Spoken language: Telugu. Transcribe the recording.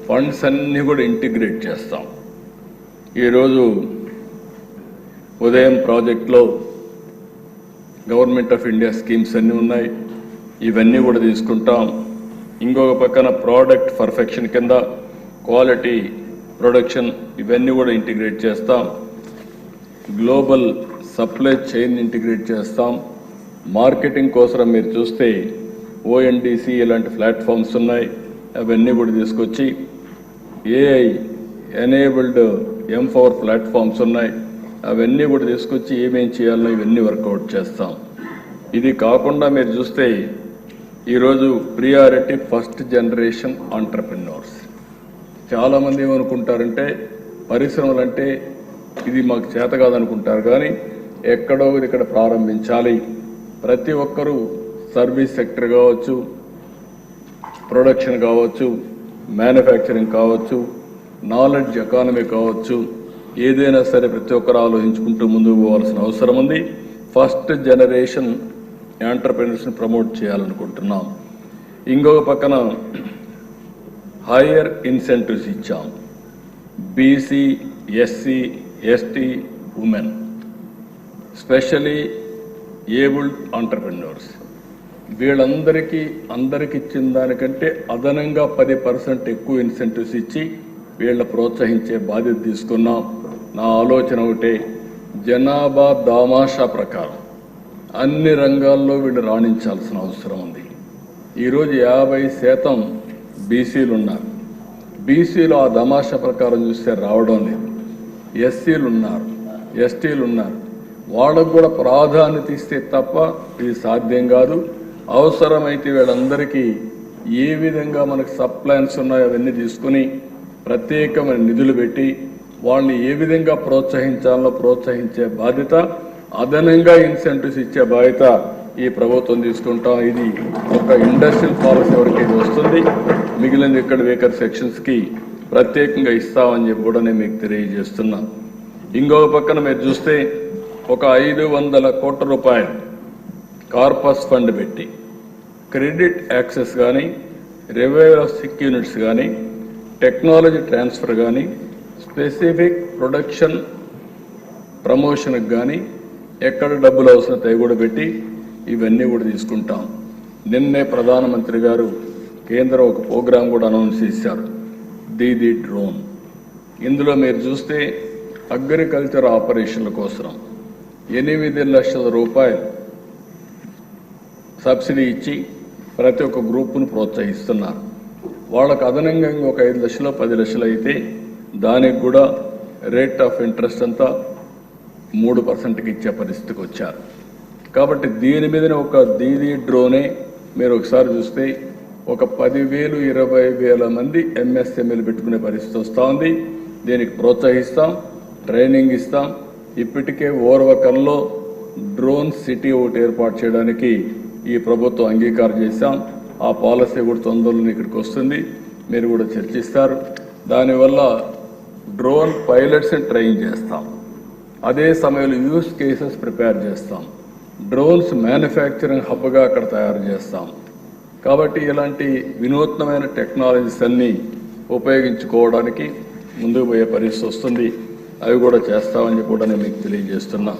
ఫండ్స్ అన్నీ కూడా ఇంటిగ్రేట్ చేస్తాం. ఈరోజు ఉదయం ప్రాజెక్ట్లో గవర్నమెంట్ ఆఫ్ ఇండియా స్కీమ్స్ అన్నీ ఉన్నాయి, ఇవన్నీ కూడా తీసుకుంటాం. ఇంకొక పక్కన ప్రోడక్ట్ పర్ఫెక్షన్ కింద క్వాలిటీ ప్రొడక్షన్ ఇవన్నీ కూడా ఇంటిగ్రేట్ చేస్తాం. గ్లోబల్ సప్లై చైన్ ఇంటిగ్రేట్ చేస్తాం. మార్కెటింగ్ కోసం మీరు చూస్తే ONDC ఇలాంటి ప్లాట్ఫామ్స్ ఉన్నాయి, అవన్నీ కూడా తీసుకొచ్చి AI ఎనేబుల్డ్ M4 ప్లాట్ఫామ్స్ ఉన్నాయి, అవన్నీ కూడా తీసుకొచ్చి ఏమేం చేయాలో ఇవన్నీ వర్కౌట్ చేస్తాం. ఇది కాకుండా మీరు చూస్తే ఈరోజు ప్రియారిటీ ఫస్ట్ జనరేషన్ ఆంటర్ప్రెన్యూర్స్. చాలామంది ఏమనుకుంటారంటే పరిశ్రమలు అంటే ఇది మాకు చేత కాదనుకుంటారు, కానీ ఎక్కడో ఇక్కడ ప్రారంభించాలి. ప్రతి ఒక్కరూ సర్వీస్ సెక్టర్ కావచ్చు, ప్రొడక్షన్ కావచ్చు, మ్యానుఫ్యాక్చరింగ్ కావచ్చు, నాలెడ్జ్ ఎకానమీ కావచ్చు, ఏదైనా సరే ప్రతి ఒక్కరు ఆలోచించుకుంటూ ముందుకు పోవాల్సిన అవసరం ఉంది. ఫస్ట్ జనరేషన్ ఎంటర్‌ప్రెన్యూర్స్ని ప్రమోట్ చేయాలనుకుంటున్నాం. ఇంకొక పక్కన హైయర్ ఇన్సెంటివ్స్ ఇచ్చాం. BC, SC, ST, women, especially abled entrepreneurs, వీళ్ళందరికీ ఇచ్చిన దానికంటే అదనంగా 10% ఎక్కువ ఇన్సెంటివ్స్ ఇచ్చి వీళ్ళ ప్రోత్సహించే బాధ్యత తీసుకున్నాం. నా ఆలోచన ఒకటే, జనాభా దామాషా ప్రకారం అన్ని రంగాల్లో వీళ్ళు రాణించాల్సిన అవసరం ఉంది. ఈరోజు 50% BCలు ఉన్నారు. BCలు ఆ దామాషా ప్రకారం చూస్తే రావడం లేదు. SCలు ఉన్నారు, STలు ఉన్నారు. వాళ్ళకు కూడా ప్రాధాన్యత ఇస్తే తప్ప ఇది సాధ్యం కాదు. అవసరమైతే వీళ్ళందరికీ ఏ విధంగా మనకు సప్లైన్స్ ఉన్నాయో అవన్నీ తీసుకుని ప్రత్యేకమైన నిధులు పెట్టి వాళ్ళని ఏ విధంగా ప్రోత్సహించాలో ప్రోత్సహించే బాధ్యత, అదనంగా ఇన్సెంటివ్స్ ఇచ్చే బాధ్యత ఈ ప్రభుత్వం తీసుకుంటాం. ఇది ఒక ఇండస్ట్రియల్ పాలసీ వరకు ఇది వస్తుంది. మిగిలిన ఇక్కడ వేకర్ సెక్షన్స్కి ప్రత్యేకంగా ఇస్తామని చెప్పి కూడా నేను మీకు తెలియజేస్తున్నా. ఇంకొక పక్కన మీరు చూస్తే ఒక 500 కోట్ల రూపాయలు కార్పస్ ఫండ్ పెట్టి క్రెడిట్ యాక్సెస్ కానీ, రివైవల్ ఆఫ్ సిక్ యూనిట్స్ కానీ, టెక్నాలజీ ట్రాన్స్ఫర్ కానీ, స్పెసిఫిక్ ప్రొడక్షన్ ప్రమోషన్కి కానీ ఎక్కడ డబ్బులు అవసరం అవి కూడా పెట్టి ఇవన్నీ కూడా తీసుకుంటాం. నిన్నే ప్రధానమంత్రి గారు కేంద్రం ఒక ప్రోగ్రాం కూడా అనౌన్స్ చేశారు, దీదీ డ్రోన్. ఇందులో మీరు చూస్తే అగ్రికల్చర్ ఆపరేషన్ల కోసం 8 లక్షల రూపాయలు సబ్సిడీ ఇచ్చి ప్రతి ఒక్క గ్రూపును ప్రోత్సహిస్తున్నారు. వాళ్ళకు అదనంగా ఒక 5 లక్షలు 10 లక్షలు అయితే దానికి కూడా రేట్ ఆఫ్ ఇంట్రెస్ట్ అంతా 3%కి ఇచ్చే పరిస్థితికి వచ్చారు. కాబట్టి దీని మీదనే ఒక దీదీ డ్రోనే మీరు ఒకసారి చూస్తే ఒక 10,000 20,000 మంది MSMEలు పెట్టుకునే పరిస్థితి వస్తూ ఉంది. దీనికి ప్రోత్సహిస్తాం, ట్రైనింగ్ ఇస్తాం. ఇప్పటికే ఓర్వకల్లో డ్రోన్ సిటీ ఒకటి ఏర్పాటు చేయడానికి ఈ ప్రభుత్వం అంగీకారం చేశాం. ఆ పాలసీ కూడా తొందరలో ఇక్కడికి వస్తుంది, మీరు కూడా చర్చిస్తారు. దానివల్ల డ్రోన్ పైలట్స్ని ట్రైన్ చేస్తాం, అదే సమయంలో యూస్ కేసెస్ ప్రిపేర్ చేస్తాం, డ్రోన్స్ మ్యానుఫ్యాక్చరింగ్ హబ్గా అక్కడ తయారు చేస్తాం. కాబట్టి ఇలాంటి వినూత్నమైన టెక్నాలజీస్ అన్నీ ఉపయోగించుకోవడానికి ముందుకు పోయే పరిస్థితి వస్తుంది. అవి కూడా చేస్తామని కూడా నేను మీకు తెలియజేస్తున్నా.